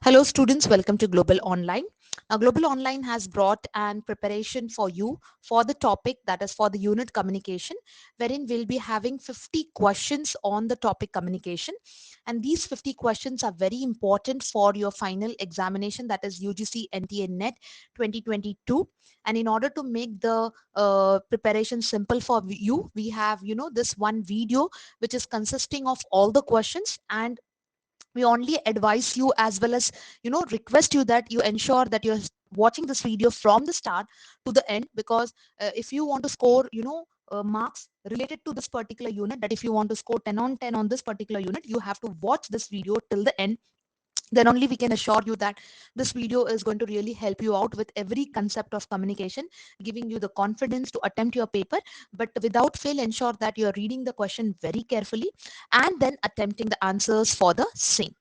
Hello students, welcome to Global Online. Now Global Online has brought an preparation for you for the topic that is for the unit communication, wherein we'll be having 50 questions on the topic communication. And these 50 questions are very important for your final examination, that is UGC NTA NET 2022. And in order to make the preparation simple for you, we have this one video which is consisting of all the questions, and we only advise you as well as request you that you ensure that you're watching this video from the start to the end, because if you want to score marks related to this particular unit, that if you want to score 10 on 10 on this particular unit, you have to watch this video till the end. Then only we can assure you that this video is going to really help you out with every concept of communication, giving you the confidence to attempt your paper. But without fail, ensure that you're reading the question very carefully and then attempting the answers for the same.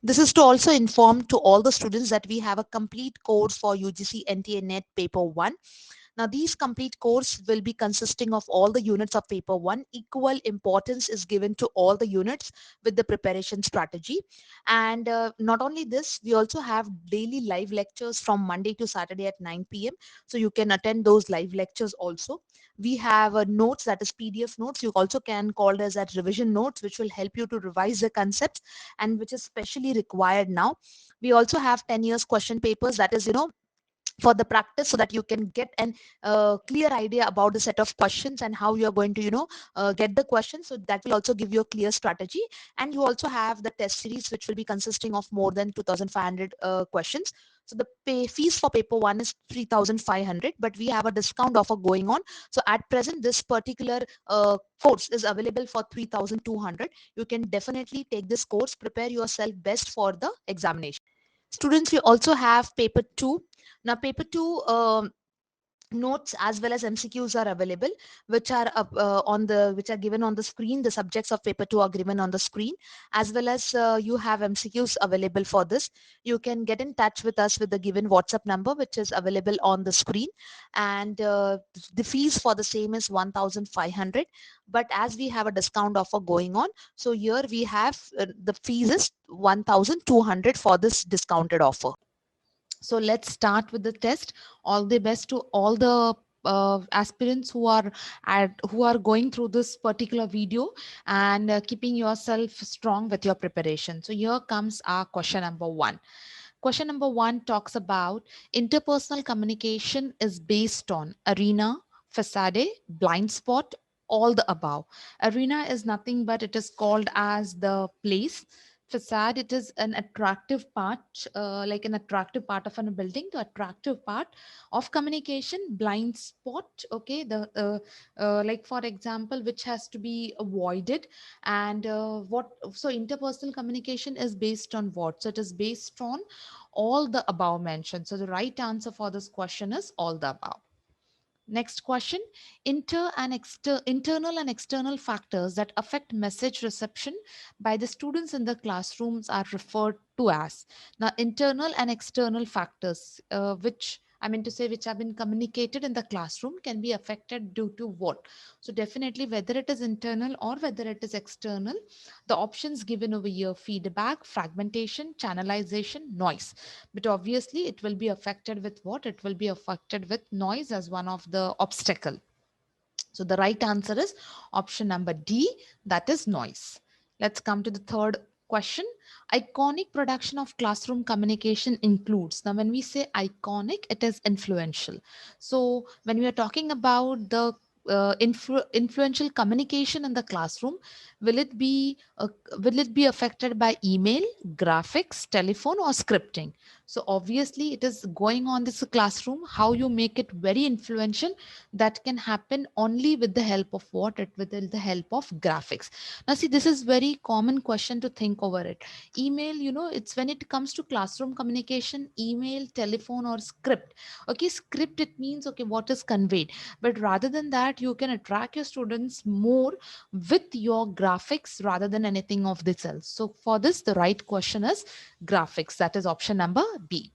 This is to also inform to all the students that we have a complete course for UGC NTA NET paper 1. Now, these complete course will be consisting of all the units of paper 1. Equal importance is given to all the units with the preparation strategy. And not only this, we also have daily live lectures from Monday to Saturday at 9 p.m. So you can attend those live lectures also. We have notes, that is PDF notes. You also can call us as revision notes, which will help you to revise the concepts and which is specially required now. We also have 10 years question papers, that is, for the practice, so that you can get an clear idea about the set of questions and how you're going to get the questions. So that will also give you a clear strategy. And you also have the test series, which will be consisting of more than 2500 questions. So the fees for paper 1 is 3500, but we have a discount offer going on. So at present, this particular course is available for 3200. You can definitely take this course, prepare yourself best for the examination. Students, we also have paper 2. Now paper 2 notes as well as MCQs are available, which are which are given on the screen. The subjects of paper 2 are given on the screen, as well as you have MCQs available for this. You can get in touch with us with the given WhatsApp number, which is available on the screen. And the fees for the same is 1500, but as we have a discount offer going on, so here we have the fees is 1200 for this discounted offer. So let's start with the test. All the best to all the aspirants who are going through this particular video, and keeping yourself strong with your preparation. So here comes our question number 1. Question number 1 talks about interpersonal communication is based on arena, facade, blind spot, all the above. Arena is nothing but it is called as the place. Facade, it is an attractive part, like an attractive part of a building, the attractive part of communication. Blind spot, okay, the like for example, which has to be avoided. And what so interpersonal communication is based on what? So it is based on all the above mentioned. So the right answer for this question is all the above. Next question. Internal and external factors that affect message reception by the students in the classrooms are referred to as. Now, internal and external factors, which I mean to say, which have been communicated in the classroom, can be affected due to what? So definitely, whether it is internal or whether it is external, the options given over here: feedback, fragmentation, channelization, noise. But obviously it will be affected with what? It will be affected with noise as one of the obstacle. So the right answer is option number D, that is noise. Let's come to the third question. Iconic production of classroom communication includes. Now when we say iconic, it is influential. So when we are talking about the influential communication in the classroom, will it be affected by email, graphics, telephone, or scripting? So obviously it is going on this classroom, how you make it very influential. That can happen only with the help of what? With the help of graphics. Now see, this is very common question to think over it. Email, it's when it comes to classroom communication, email, telephone, or script. Okay, script, it means okay, what is conveyed. But rather than that, you can attract your students more with your graphics rather than anything of this else. So for this, the right question is graphics. That is option number B.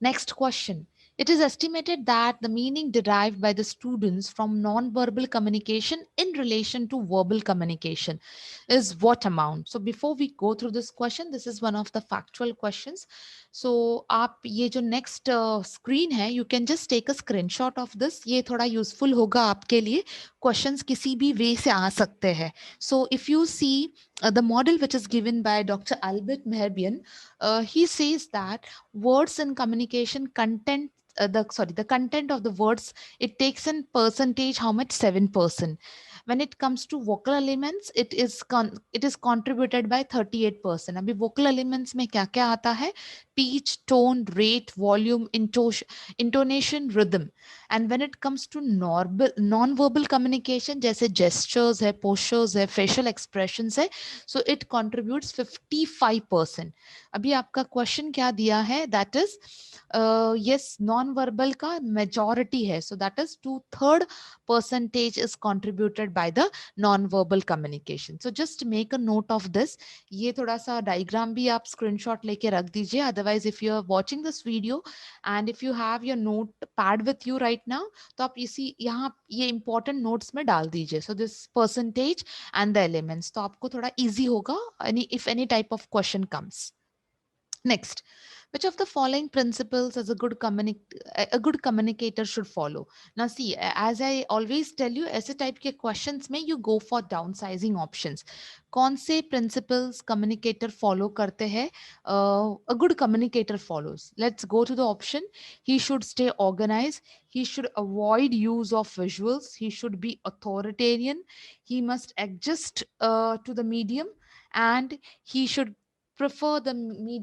Next question. It is estimated that the meaning derived by the students from non-verbal communication in relation to verbal communication is what amount? So before we go through this question, this is one of the factual questions. So आप ये जो next screen है, you can just take a screenshot of this. ये थोड़ा useful होगा आपके लिए. Questions किसी भी way से आ सकते हैं. So if you see the model which is given by Dr. Albert Mehrabian, he says that words in communication content the content of the words, it takes in percentage how much 7%. When it comes to vocal elements, it is contributed by 38%. अभी vocal elements में क्या क्या आता है? Pitch, tone, rate, volume, intonation, rhythm. And when it comes to non-verbal communication, जैसे gestures है, postures है, facial expressions है, so it contributes 55%. अभी आपका question क्या दिया है? That is yes, non-verbal का majority है. So that is 2/3 percentage is contributed by the non-verbal communication. So just make a note of this. ये थोड़ा सा diagram भी आप screenshot लेके रख दीजिए. Otherwise, if you are watching this video and if you have your notepad with you right now, तो आप इसी यहाँ ये important notes में डाल दीजिए. So this percentage and the elements. तो आपको थोड़ा easy होगा if any type of question comes. Next, which of the following principles as a good communicator should follow? Now see, as I always tell you, ऐसे type के questions में you go for downsizing options. कौन से principles communicator follow करते हैं? A good communicator follows. Let's go to the option. He should stay organized. He should avoid use of visuals. He should be authoritarian. He must adjust to the medium, and he should prefer the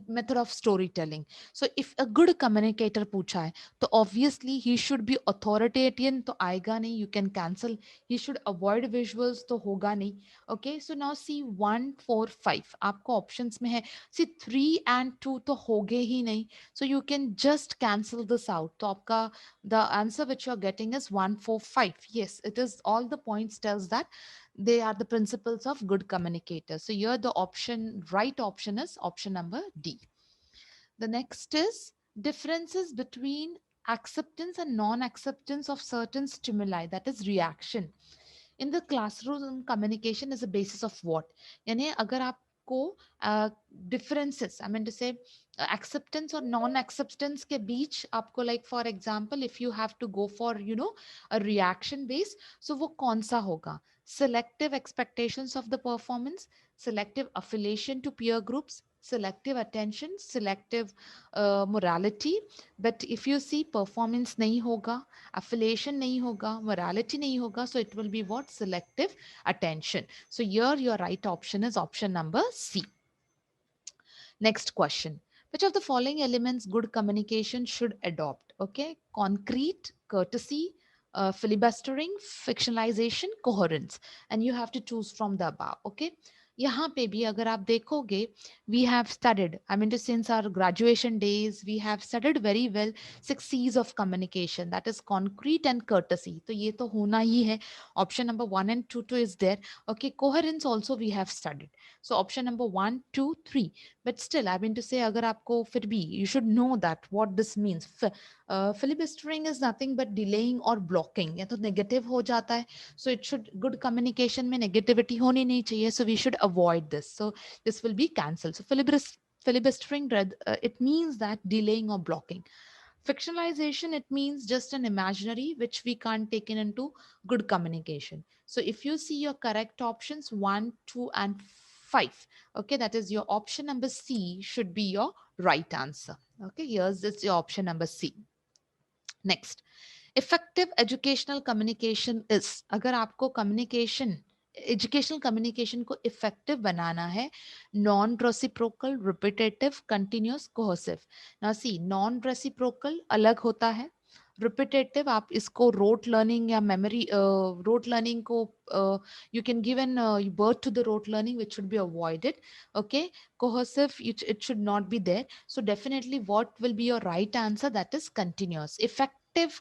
method of storytelling. So if a good communicator पूछा है, तो obviously he should be authoritarian, तो आएगा नहीं, you can cancel. He should avoid visuals, तो होगा नहीं. Okay, so now see 1, 4, 5 आपको options में है. See 3 and 2 तो होगे ही नहीं. So you can just cancel this out. तो आपका the answer which you are getting is 1, 4, 5. Yes, it is all the points tells that they are the principles of good communicators. So here the right option is option number D. The next is differences between acceptance and non-acceptance of certain stimuli, that is reaction. In the classroom, communication is a basis of what? यानी अगर आपको differences, I mean to say acceptance or non-acceptance के बीच आपको, like for example, if you have to go for a reaction base, so वो कौन सा होगा? Selective expectations of the performance, selective affiliation to peer groups, selective attention, selective morality. But if you see performance नहीं होगा, affiliation नहीं होगा, morality नहीं होगा, so it will be what? Selective attention. So here your right option is option number C. Next question. Which of the following elements good communication should adopt? Okay, concrete, courtesy, filibustering, fictionalization, coherence. And you have to choose from the above. Okay. यहाँ पे भी अगर आप देखोगे, we have studied, I mean, since our graduation days, we have studied very well 6 C's of communication, that is concrete and courtesy. तो ये तो होना ही है. Option number 1 and 2 is there. Okay, coherence also we have studied. So option number 1, 2, 3. But still, I mean to say, अगर आपको फिर भी, you should know that what this means. Filibustering is nothing but delaying or blocking. या तो negative हो जाता है. So it should, good communication में negativity होनी नहीं चाहिए. So we should avoid this. So this will be cancelled. So filibustering, it means that delaying or blocking. Fictionalization, it means just an imaginary which we can't take in into good communication. So if you see your correct options 1, 2, and 5, okay, that is your option number C should be your right answer. Okay, here's this your option number C. Next, effective educational communication is, अगर आपको communication educational communication को effective बनाना है, non reciprocal, repetitive, continuous, cohesive. Now see, non reciprocal अलग होता है. Repetitive आप इसको rote learning या मेमोरी रोट लर्निंग को you can give an birth to the rote learning, which should be avoided. Okay, cohesive, it should not be there. So definitely what will be your right answer? That is continuous. Effective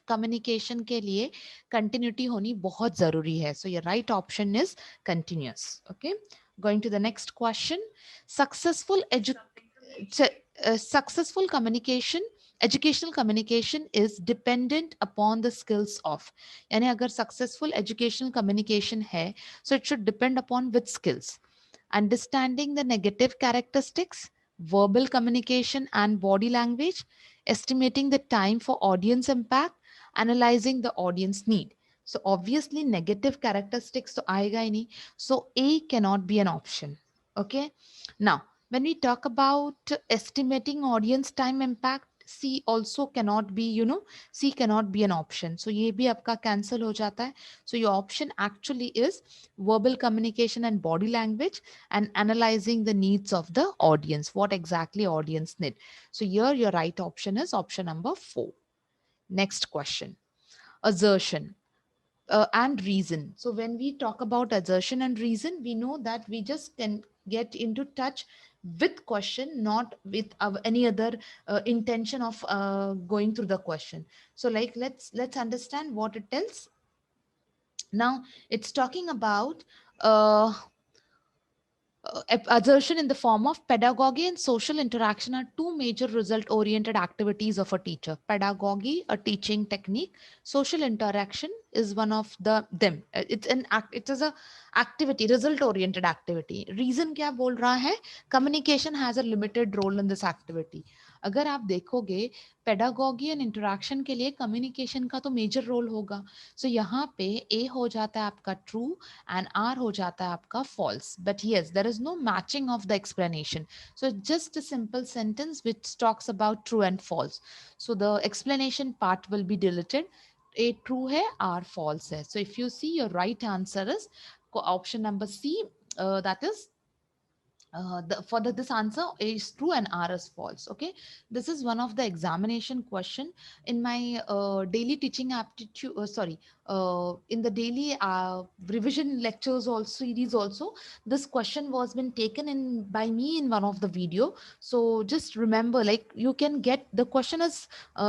communication के लिए continuity होनी बहुत जरूरी है. So your right option is continuous. Okay, going to the next question. Successful communication educational communication is dependent upon the skills of, यानी अगर successful educational communication है, so it should depend upon which skills. Understanding the negative characteristics, verbal communication and body language, estimating the time for audience impact, analyzing the audience need. So obviously negative characteristics to aayega hi nahi. So A cannot be an option. Okay. Now, when we talk about estimating audience time impact, C also cannot be, C cannot be an option. So ये भी आपका cancel हो जाता है. So your option actually is verbal communication and body language and analyzing the needs of the audience, what exactly audience need. So here your right option is option number 4. Next question. Assertion and reason. So when we talk about assertion and reason, we know that we just can get into touch with question, not with any other intention of going through the question. So like let's understand what it tells. Now it's talking about uh, assertion in the form of pedagogy and social interaction are two major result oriented activities of a teacher. Pedagogy, a teaching technique. Social interaction is one of them. It is a activity, result oriented activity. Reason क्या बोल रहा है? Communication has a limited role in this activity. अगर आप देखोगे pedagogy and interaction के लिए communication का तो मेजर रोल होगा. सो यहाँ पे ए हो जाता है आपका ट्रू and R हो जाता है आपका false. But yes, there is no matching of the explanation. So just a simple sentence which talks about true and false. So the explanation part will be deleted. A true है, R false है. So if you see, your right answer is option number C. That is this answer is true and R is false. Okay, this is one of the examination question in my daily teaching aptitude. In the daily revision lectures also series also, this question was been taken in by me in one of the video. So just remember, like you can get the question is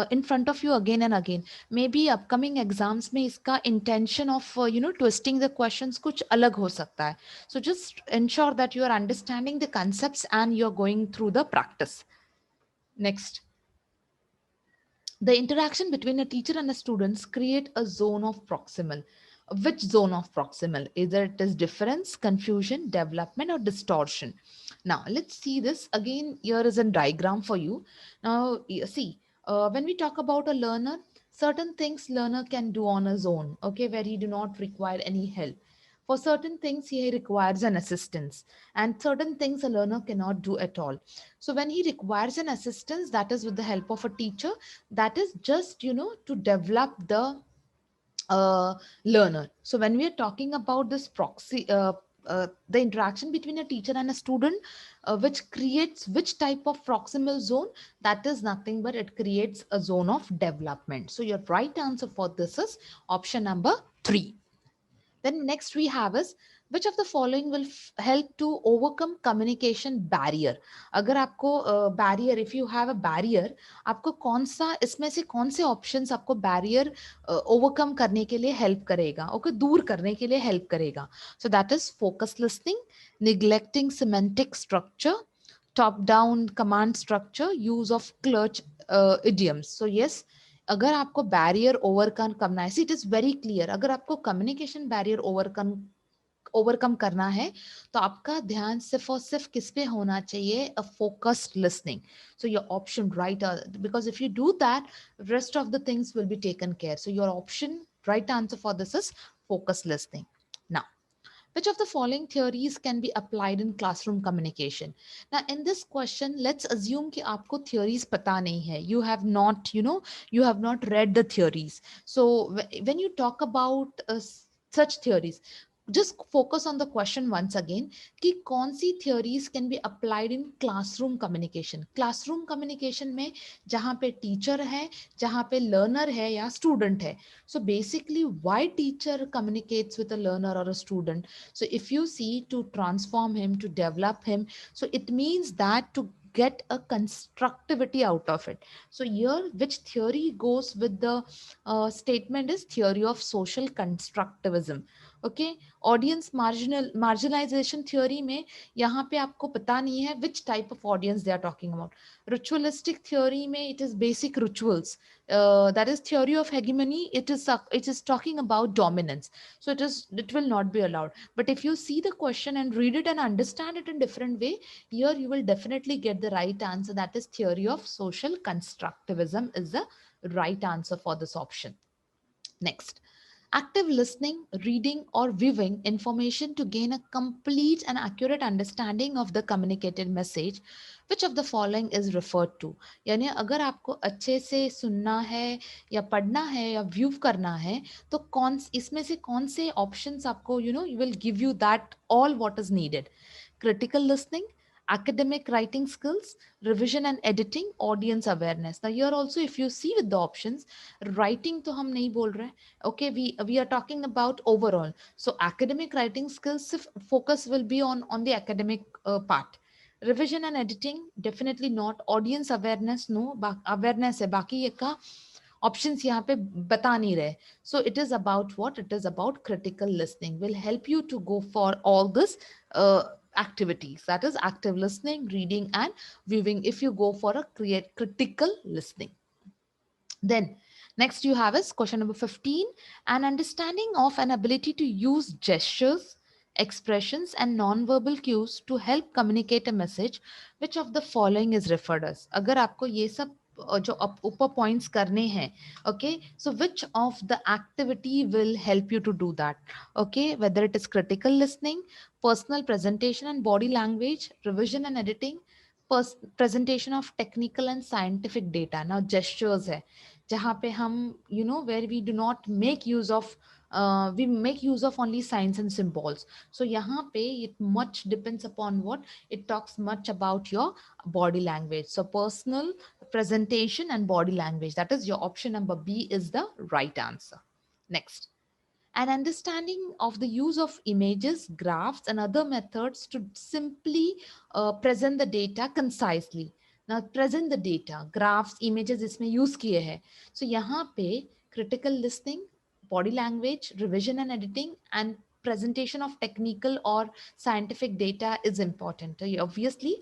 in front of you again and again. Maybe upcoming exams में इसका intention of twisting the questions कुछ अलग हो सकता है. So just ensure that you are understanding the concepts and you're going through the practice. Next. The interaction between a teacher and a students create a zone of proximal. Which zone of proximal? Either it is difference, confusion, development, or distortion. Now let's see this again. Here is a diagram for you. Now see, when we talk about a learner, certain things learner can do on his own, okay, where he do not require any help. For certain things, he requires an assistance, and certain things a learner cannot do at all. So when he requires an assistance, that is with the help of a teacher, that is just to develop the learner. So when we are talking about this the interaction between a teacher and a student, which creates which type of proximal zone, that is nothing but it creates a zone of development. So your right answer for this is option number 3. Then next we have is, which of the following will help to overcome communication barrier? अगर आपको barrier, if you have a barrier, आपको कौन सा इसमें से कौन से options आपको barrier overcome करने के लिए help करेगा, okay, दूर करने के लिए help करेगा? So that is focus listening, neglecting semantic structure, top down command structure, use of clutch idioms. So yes, अगर आपको बैरियर ओवरकम करना है, इट इज वेरी क्लियर, अगर आपको कम्युनिकेशन बैरियर ओवरकम करना है तो आपका ध्यान सिर्फ और सिर्फ किस पे होना चाहिए, a focused listening. So your option right, because if you do that, rest of the things will be taken care. So your option right answer for this is focused listening. Now, which of the following theories can be applied in classroom communication? Now, in this question, let's assume कि आपको theories पता नहीं है. You have not, you have not read the theories. So when you talk about such theories, just focus on the question once again कि कौन सी theories can be applied in classroom communication. Classroom communication में जहाँ पे teacher है, जहाँ पे learner है या student है. So basically, why teacher communicates with a learner or a student? So if you see, to transform him, to develop him, so it means that to get a constructivity out of it. So here, which theory goes with the statement is theory of social constructivism. Okay, audience marginalisation theory में यहाँ पे आपको पता नहीं है which type of audience they are talking about. Ritualistic theory में it is basic rituals, that is theory of hegemony. It is talking about dominance, so it will not be allowed. But if you see the question and read it and understand it in different way, here you will definitely get the right answer. That is theory of social constructivism is the right answer for this option. Next, active listening, reading, or viewing information to gain a complete and accurate understanding of the communicated message. Which of the following is referred to? यानी अगर आपको अच्छे से सुनना है या पढ़ना है या व्यू करना है तो कौन इसमें से कौन से ऑप्शंस आपको you will give you that all what is needed. Critical listening, academic writing skills, revision and editing, audience awareness. Now here also if you see with the options, writing तो हम नहीं बोल रहे. Okay, we are talking about overall. So academic writing skills focus will be on the academic part. Revision and editing definitely not. Audience awareness no. Awareness है बाकी ये का options यहाँ पे बता नहीं रहे. So it is about what? It is about critical listening. Will help you to go for all this activities. That is active listening, reading, and viewing. If you go for a critical listening. Then next you have is question number 15, an understanding of an ability to use gestures, expressions and non-verbal cues to help communicate a message. Which of the following is referred as? अगर आपको ये सब जो ऊपर points करने हैं, okay, so which of the activity will help you to do that? Okay, whether it is critical listening, personal presentation and body language, revision and editing, presentation of technical and scientific data. Now gestures है जहाँ पे हम where we do not make use of we make use of only signs and symbols. So यहाँ पे it much depends upon what it talks much about your body language. So personal presentation and body language, that is your option number B is the right answer. Next, an understanding of the use of images, graphs, and other methods to simply present the data concisely. Now, present the data, graphs, images इसमें use किए हैं. So यहाँ पे critical listening, body language, revision and editing, and presentation of technical or scientific data is important. Obviously,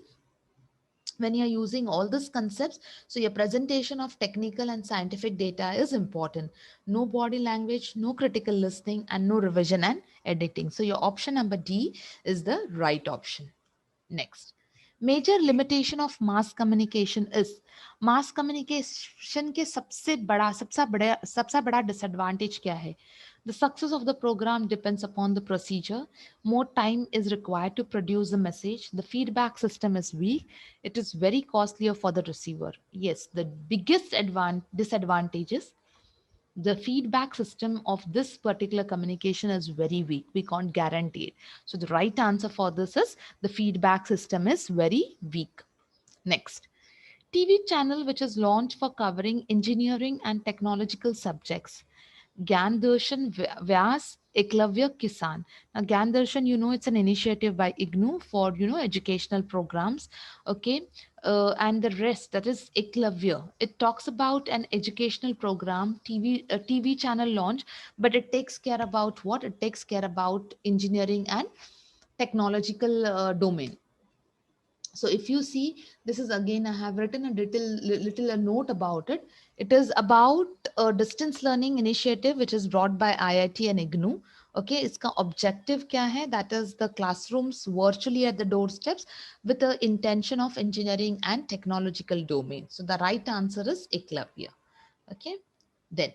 when you're using all these concepts, so your presentation of technical and scientific data is important. No body language, no critical listening, and no revision and editing. So your option number D is the right option. Next, major limitation of mass communication is, mass communication के सबसे बड़ा disadvantage क्या है? The success of the program depends upon the procedure. More time is required to produce the message. The feedback system is weak. It is very costlier for the receiver. Yes, the biggest disadvantage is the feedback system of this particular communication is very weak. We can't guarantee it. So the right answer for this is the feedback system is very weak. Next, TV channel which is launched for covering engineering and technological subjects. Gyan Darshan, Vyas, Eklavya, Kisan. Now, Gyan Darshan, it's an initiative by IGNU for, educational programs. Okay. And the rest, that is Eklavya. It talks about an educational program, TV channel launch, but it takes care about what? It takes care about engineering and technological domain. So if you see, this is again, I have written a little a note about it. It is about a distance learning initiative which is brought by IIT and IGNU. Okay, its objective kya hai? That is the classrooms virtually at the doorsteps with the intention of engineering and technological domain. So the right answer is Eklavya. Okay, then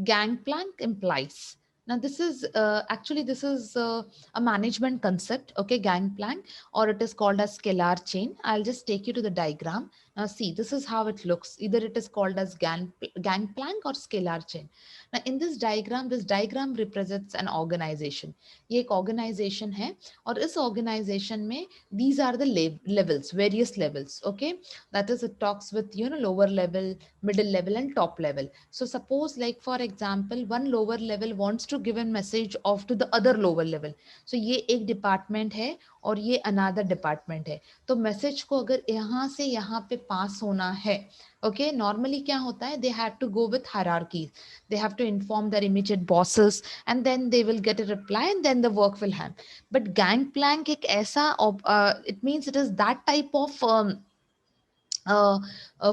gangplank implies. Now this is actually this is a management concept. Okay, gangplank, or it is called as scalar chain. I'll just take you to the diagram. Now see, this is how it looks. Either it is called as gangplank or scalar chain. Now in this diagram represents an organization. ये एक organization है और इस organization में these are the levels, various levels. Okay, that is it talks with lower level, middle level and top level. So suppose like for example, one lower level wants to to give a message off to the other lower level. So ये एक department है और ये another department है, तो message को अगर यहाँ से यहाँ पे पास होना है, okay, normally क्या होता है, they have to go with hierarchies, they have to inform their immediate bosses and then they will get a reply and then the work will happen. But gangplank एक ऐसा it means it is that type of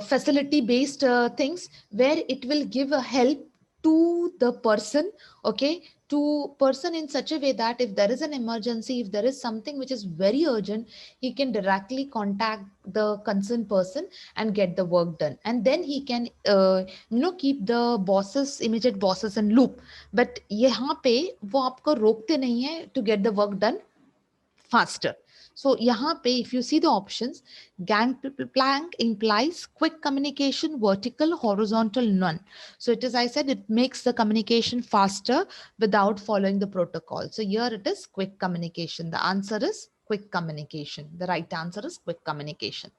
facility based things where it will give a help to the person, okay, to person in such a way that if there is an emergency, if there is something which is very urgent, he can directly contact the concerned person and get the work done, and then he can keep the bosses, immediate bosses in loop. But यहाँ पे वो आपको रोकते नहीं है to get the work done faster. So यहाँ पे if you see the options, gangplank implies quick communication, vertical, horizontal, none. So it is, I said, it makes the communication faster without following the protocol. So here it is quick communication. The answer is quick communication. The right answer is quick communication.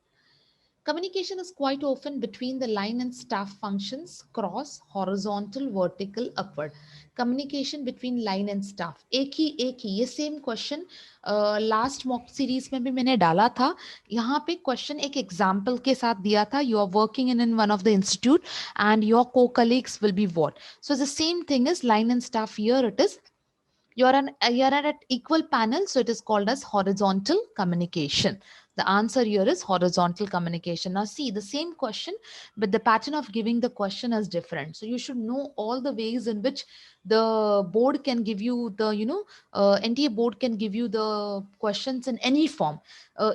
Communication is quite often between the line and staff functions, cross, horizontal, vertical, upward. Communication between line and staff. एक ही ये same question last mock series में भी मैंने डाला था. यहाँ पे question एक example के साथ दिया था. You are working in one of the institute and your co-colleagues will be what? So the same thing is line and staff. Here it is. You're at equal panel, so it is called as horizontal communication. The answer here is horizontal communication. Now see the same question, but the pattern of giving the question is different. So you should know all the ways in which the board can give you the, NTA board can give you the questions in any form.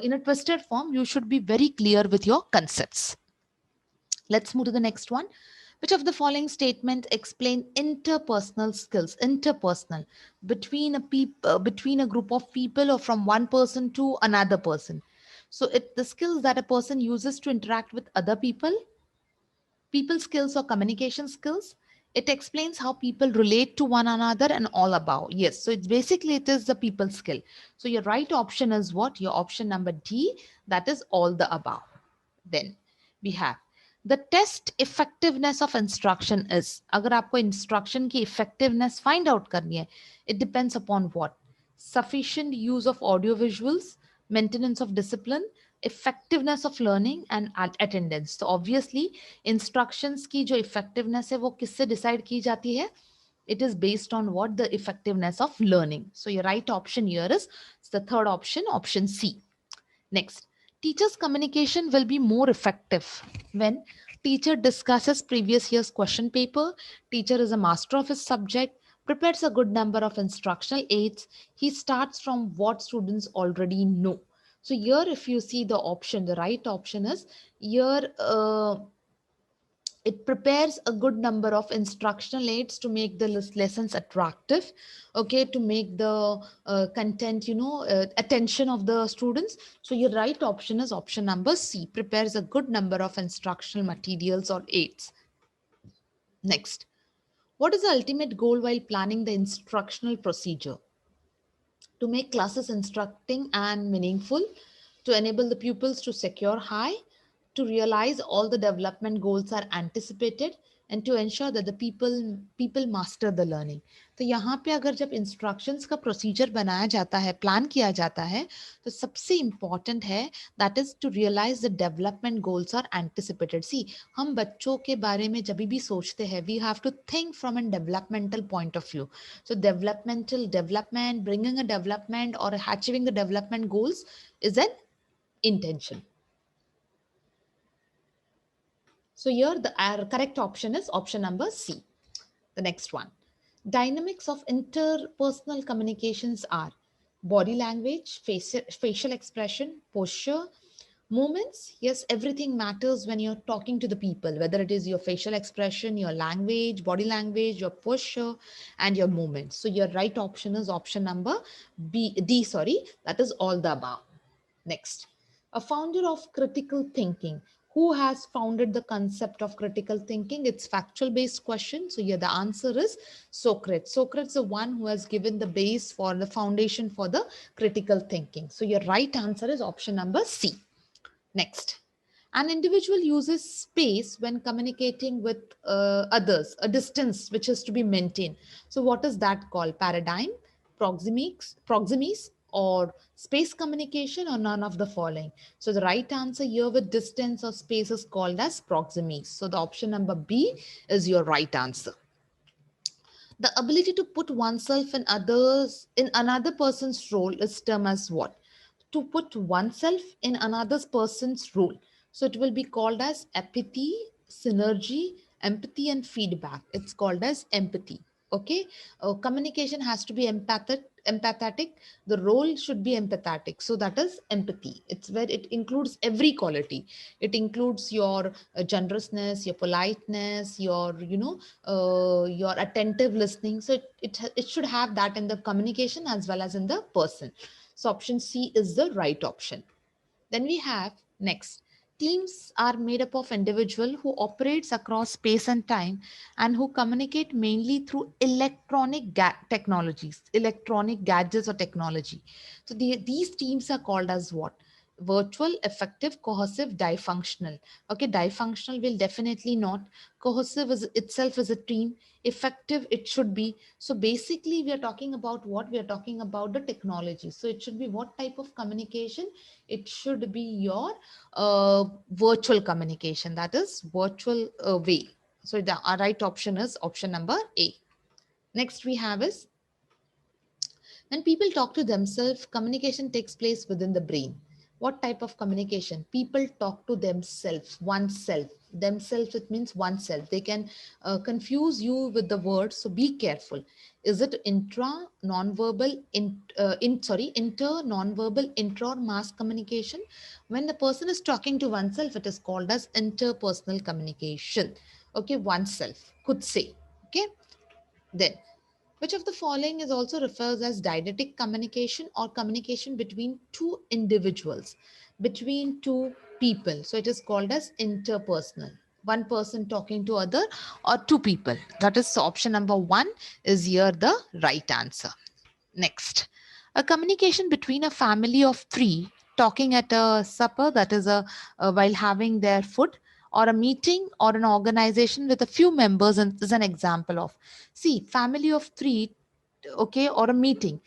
In a twisted form, you should be very clear with your concepts. Let's move to the next one. Which of the following statements explain interpersonal skills? Interpersonal, between a group of people or from one person to another person. So it's the skills that a person uses to interact with other people skills or communication skills. It explains how people relate to one another and all about. Yes, so it's basically it is the people skill. So your right option is what? Your option number D, that is all the above. Then we have the test effectiveness of instruction is, अगर आपको instruction की effectiveness find out करनी है, it depends upon what? Sufficient use of audio visuals, maintenance of discipline, effectiveness of learning and attendance. So obviously instructions की जो effectiveness है वो किससे decide की जाती है? It is based on what? The effectiveness of learning. So your right option here is the third option, option C. Next, teacher's communication will be more effective when teacher discusses previous year's question paper, teacher is a master of his subject, prepares a good number of instructional aids, he starts from what students already know. So here if you see the option, the right option is here it prepares a good number of instructional aids to make the lessons attractive, okay, to make the content, attention of the students. So your right option is option number C, prepares a good number of instructional materials or aids. Next, what is the ultimate goal while planning the instructional procedure? To make classes instructing and meaningful, to enable the pupils to secure high, to realize all the development goals are anticipated, and to ensure that the people master the learning. तो यहाँ पे अगर जब instructions का procedure बनाया जाता है, plan किया जाता है, तो सबसे important है that is to realize the development goals are anticipated. See, हम बच्चों के बारे में जब भी सोचते हैं, we have to think from a developmental point of view. So development, bringing a development or achieving the development goals is an intention. So here the correct option is option number C. The next one. Dynamics of interpersonal communications are body language, facial expression, posture, movements. Yes, everything matters when you're talking to the people, whether it is your facial expression, your language, body language, your posture, and your movements. So your right option is option number D, that is all the above. Next, a founder of critical thinking. Who has founded the concept of critical thinking? It's factual based question. So here the answer is Socrates. Socrates is the one who has given the base for the foundation for the critical thinking. So your right answer is option number C. Next, An individual uses space when communicating with others, a distance which is to be maintained. So what is that called? Paradigm, proxemics, or space communication, or none of the following? So the right answer here with distance or space is called as proxemics. So the option number B is your right answer. The ability to put oneself in another person's role is termed as what? To put oneself in another person's role. So it will be called as apathy, synergy, empathy, and feedback. It's called as empathy. Okay. Communication has to be empathetic. The role should be empathetic. So that is empathy. It's where it includes every quality. It includes your generousness, your politeness, your attentive listening. So it should have that in the communication as well as in the person. So option C is the right option. Then we have next. Teams are made up of individuals who operates across space and time and who communicate mainly through technologies, electronic gadgets or technology. So these teams are called as what? Virtual, effective, cohesive, difunctional. Okay, difunctional will definitely not. Cohesive is itself is a team. Effective, it should be. So basically, we are talking about what? We are talking about the technology. So it should be what type of communication? It should be your virtual communication, that is virtual way. So the right option is option number A. Next we have is, when people talk to themselves, communication takes place within the brain. What type of communication? People talk to themselves, oneself. Themselves, it means oneself. They can confuse you with the words, so be careful. Is it inter non-verbal, intra or mass communication? When the person is talking to oneself, it is called as interpersonal communication. Okay, oneself could say. Okay, then which of the following is also referred as didactic communication or communication between two individuals, between two people? So it is called as interpersonal. One person talking to other or two people. That is option number 1 is here the right answer. Next, a communication between a family of three talking at a supper, that is while having their food, or a meeting or an organization with a few members, and is an example of. See, family of three, okay, or a meeting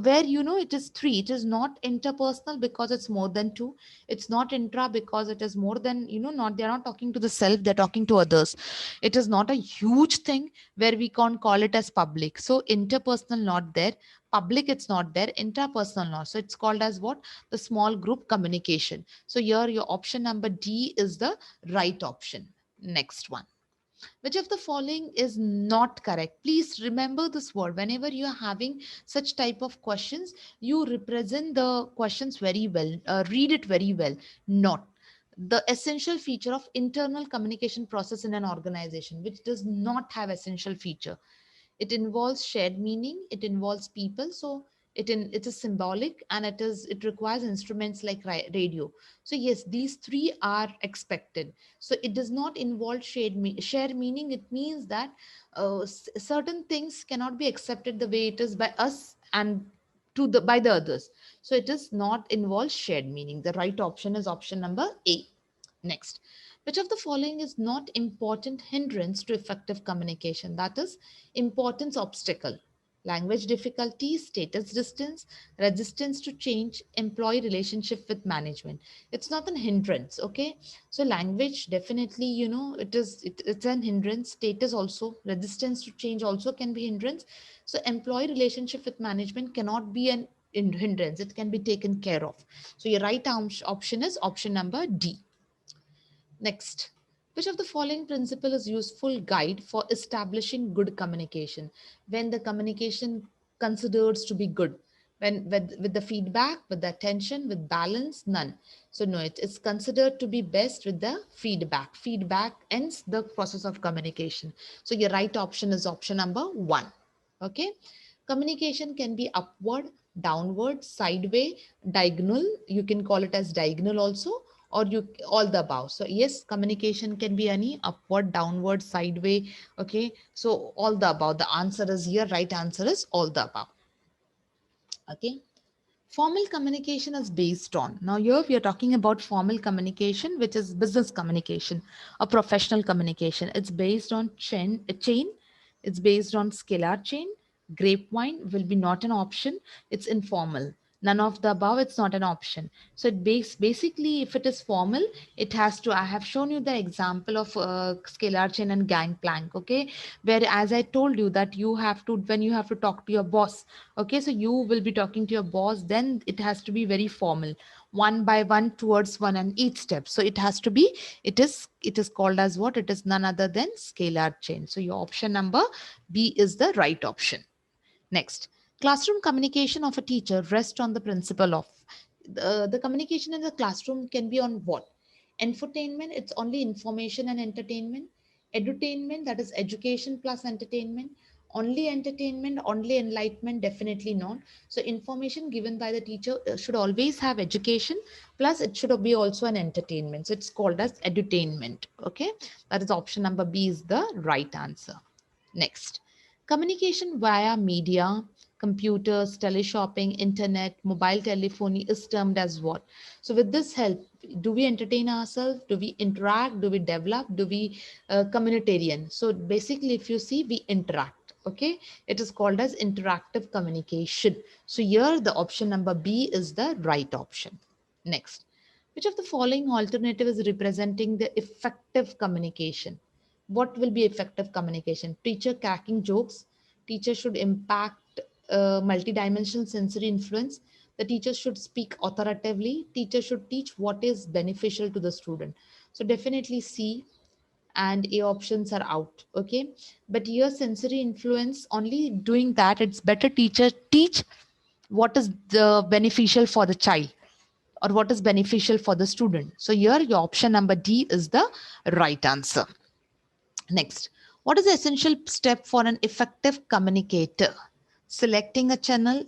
where it is three. It is not interpersonal because it's more than two. It's not intra because it is more than, not, they're not talking to the self, they're talking to others. It is not a huge thing where we can't call it as public. So interpersonal not there, public it's not there, interpersonal not. So it's called as what? The small group communication. So here your option number D is the right option. Next one. Which of the following is not correct? Please remember this word. Whenever you are having such type of questions, you represent the questions very well. Read it very well. Not. The essential feature of internal communication process in an organization, which does not have essential feature. It involves shared meaning, it involves people. So it is symbolic, and it requires instruments like radio. So yes, these three are expected. So it does not involve share meaning. It means that certain things cannot be accepted the way it is by us and by the others. So it does not involve shared meaning. The right option is option number A. Next, which of the following is not important hindrance to effective communication? That is importance obstacle. Language difficulty, status distance, resistance to change, employee relationship with management. It's not an hindrance, okay? So language definitely, it's an hindrance. Status also, resistance to change also can be hindrance. So employee relationship with management cannot be an hindrance. It can be taken care of. So your right option is option number D. Next, which of the following principle is useful guide for establishing good communication? When the communication considers to be good, when with the feedback, with the attention, with balance, none. So no, it's considered to be best with the feedback. Feedback ends the process of communication. So your right option is option number 1. Okay. Communication can be upward, downward, sideway, diagonal. You can call it as diagonal also, or you all the above. So yes, communication can be any upward, downward, sideway. Okay, so all the above. The answer is here. Right answer is all the above. Okay. Formal communication is based on, now here we are talking about formal communication, which is business communication or professional communication. It's based on chain, it's based on scalar chain. Grapevine will be not an option, it's informal. None of the above, it's not an option. So basically, if it is formal, it has to, I have shown you the example of scalar chain and gangplank, okay, where as I told you that you have to, when you have to talk to your boss, okay, so you will be talking to your boss, then it has to be very formal, one by one, towards one, and each step. So it has to be, it is called as what? It is none other than scalar chain. So your option number B is the right option. Next, classroom communication of a teacher rests on the principle of, the communication in the classroom can be on what? Infotainment, it's only information and entertainment. Edutainment, that is education plus entertainment. Only entertainment, only enlightenment, definitely not. So information given by the teacher should always have education, plus it should be also an entertainment. So it's called as edutainment. Okay, that is option number B is the right answer. Next, communication via media, computers, teleshopping, internet, mobile telephony is termed as what? So, with this help, do we entertain ourselves? Do we interact? Do we develop? Do we communitarian? So, basically, if you see, we interact. Okay, it is called as interactive communication. So, here the option number B is the right option. Next, which of the following alternative is representing the effective communication? What will be effective communication? Teacher cracking jokes. Teacher should impact multidimensional sensory influence. The teacher should speak authoritatively. Teacher should teach what is beneficial to the student. So definitely C and A options are out. Okay, but here sensory influence, only doing that, it's better teacher teach what is the beneficial for the child or what is beneficial for the student. So here your option number D is the right answer. Next, what is the essential step for an effective communicator? Selecting a channel,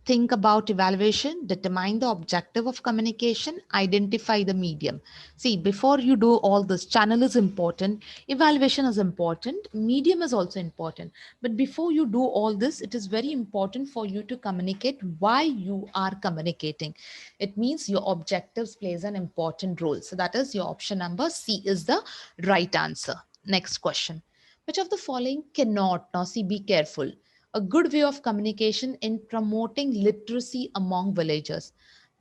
think about evaluation, determine the objective of communication, identify the medium. See, before you do all this, channel is important, evaluation is important, medium is also important. But before you do all this, it is very important for you to communicate why you are communicating. It means your objectives plays an important role. So that is your option number C is the right answer. Next question. Which of the following cannot, now see, be careful, a good way of communication in promoting literacy among villagers?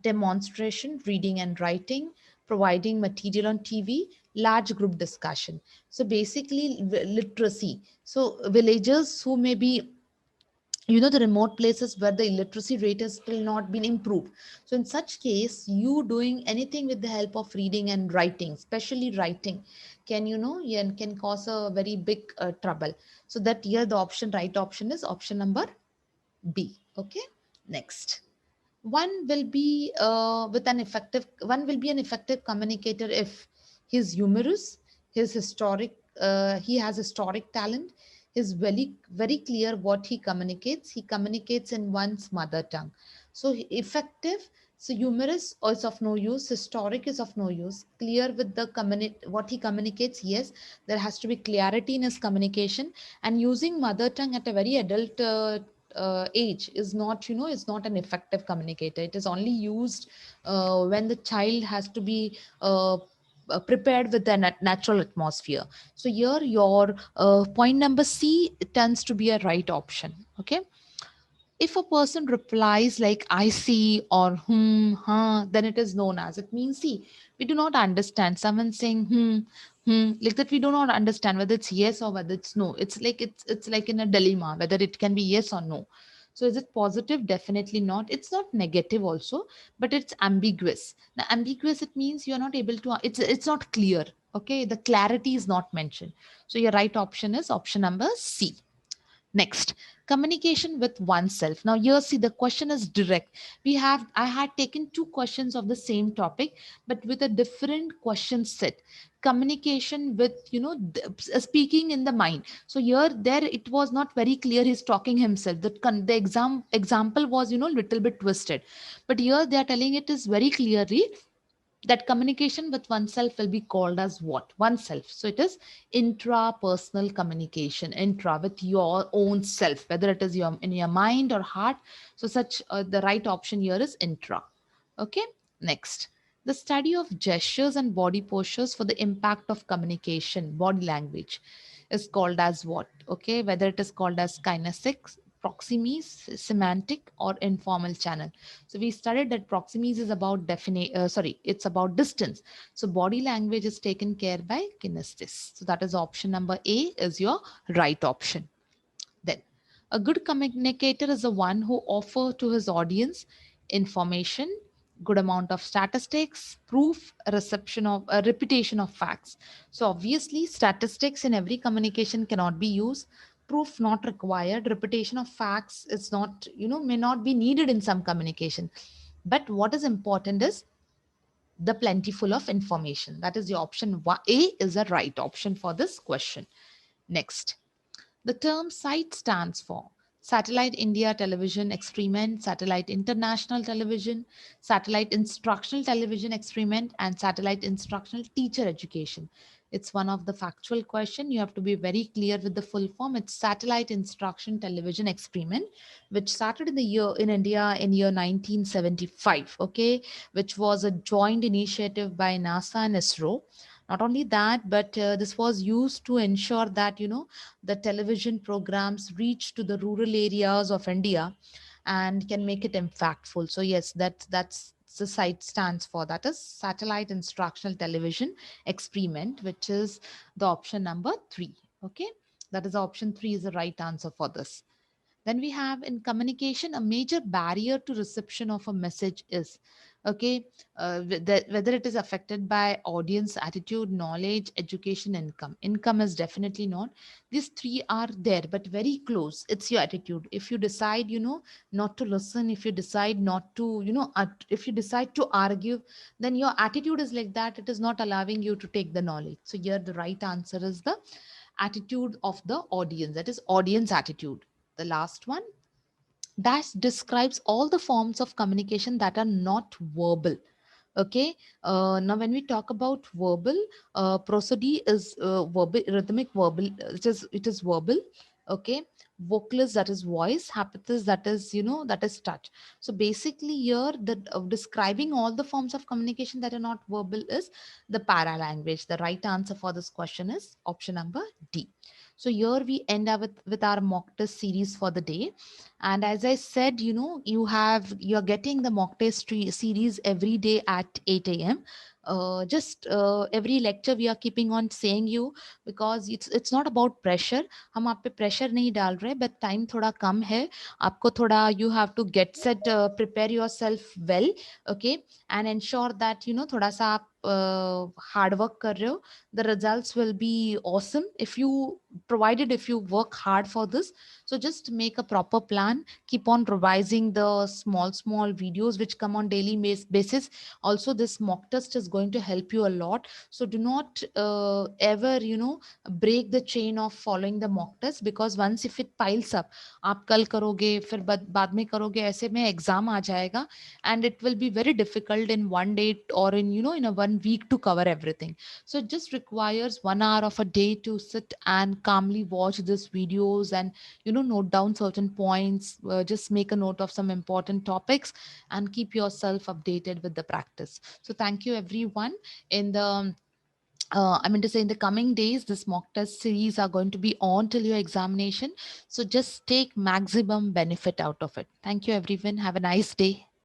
Demonstration, reading and writing, providing material on TV, large group discussion. So basically, literacy. So villagers who may be, you know, the remote places where the illiteracy rate has still not been improved. So in such case, you doing anything with the help of reading and writing, especially writing, can, you know, yeah, can cause a very big trouble. So that here the option, right option is option number B. Okay, next, one will be an effective communicator if he's humorous, his historic, he has historic talent, he's very clear what he communicates in one's mother tongue. So effective, so humorous is of no use, historic is of no use, clear with the what he communicates, yes, there has to be clarity in his communication, and using mother tongue at a very adult age is not, you know, is not an effective communicator. It is only used when the child has to be prepared with the natural atmosphere. So here your point number C tends to be a right option. Okay, if a person replies like I see or huh, then it is known as, it means, see, we do not understand someone saying like that. We do not understand whether it's yes or whether it's no. It's like it's like in a dilemma whether it can be yes or no. So is it positive? Definitely not. It's not negative also, but it's ambiguous. Now ambiguous, it means you're not able to, it's not clear. Okay, the clarity is not mentioned. So your right option is option number C. Next, communication with oneself. Now, here, see, the question is direct. I had taken two questions of the same topic, but with a different question set. Communication with, you know, speaking in the mind. So here, there, it was not very clear. He's talking himself. The example was, you know, little bit twisted. But here, they are telling it is very clearly That communication with oneself will be called as what? Oneself. So it is intrapersonal communication, intra, with your own self, whether it is your in your mind or heart. So such the right option here is intra. Okay. Next, the study of gestures and body postures for the impact of communication, body language, is called as what? Okay, whether it is called as kinesics, proximies, semantic, or informal channel. So we studied that proximies is about it's about distance. So body language is taken care by kinesthetics. So that is option number A is your right option. Then, a good communicator is the one who offers to his audience information, good amount of statistics, proof, a reception of a repetition of facts. So obviously, statistics in every communication cannot be used. Proof not required. Repetition of facts is not, may not be needed in some communication. But what is important is the plentiful of information. That is the option A is the right option for this question. Next, the term SITE stands for Satellite India Television Experiment, Satellite International Television, Satellite Instructional Television Experiment, and Satellite Instructional Teacher Education. It's one of the factual question. You have to be very clear with the full form. It's Satellite Instruction Television Experiment, which started in India in year 1975. Okay, which was a joint initiative by NASA and ISRO. Not only that, but this was used to ensure that the television programs reach to the rural areas of India and can make it impactful. So yes, that's the site stands for, that is Satellite Instructional Television Experiment, which is the option number 3. Okay, that is option 3 is the right answer for this. Then we have, in communication, a major barrier to reception of a message is, okay, whether it is affected by audience attitude, knowledge, education, income. Income is definitely not. These three are there, but very close. It's your attitude. If you decide, not to listen, if you decide not to, if you decide to argue, then your attitude is like that. It is not allowing you to take the knowledge. So here the right answer is the attitude of the audience. That is audience attitude. The last one, that describes all the forms of communication that are not verbal. Okay, now when we talk about verbal, prosody is verbal, rhythmic verbal, it is verbal. Okay, vocalist, that is voice, hapatus, that is that is touch. So basically here the describing all the forms of communication that are not verbal is the para language. The right answer for this question is option number D. So here we end up with our mock test series for the day. And as I said, you're getting the mock test series every day at 8 a.m. Just every lecture we are keeping on saying you, because it's not about pressure. हम आप पे pressure नहीं डाल रहे, but time थोड़ा कम है. आपको थोड़ा, you have to get set, prepare yourself well, okay, and ensure that थोड़ा सा आप hard work कर रहे हो. The results will be awesome if you, provided if you work hard for this. So just make a proper plan, keep on revising the small videos which come on daily basis. Also, this mock test is going to help you a lot. So do not ever break the chain of following the mock test, because once if it piles up, आप कल करोगे फिर बाद में करोगे, ऐसे में exam आ जाएगा, and it will be very difficult in one day or in in a 1 week to cover everything. So it just requires 1 hour of a day to sit and calmly watch these videos and note down certain points, just make a note of some important topics, and keep yourself updated with the practice. So thank you everyone. In the I mean to say, in the coming days, this mock test series are going to be on till your examination. So just take maximum benefit out of it. Thank you, everyone. Have a nice day.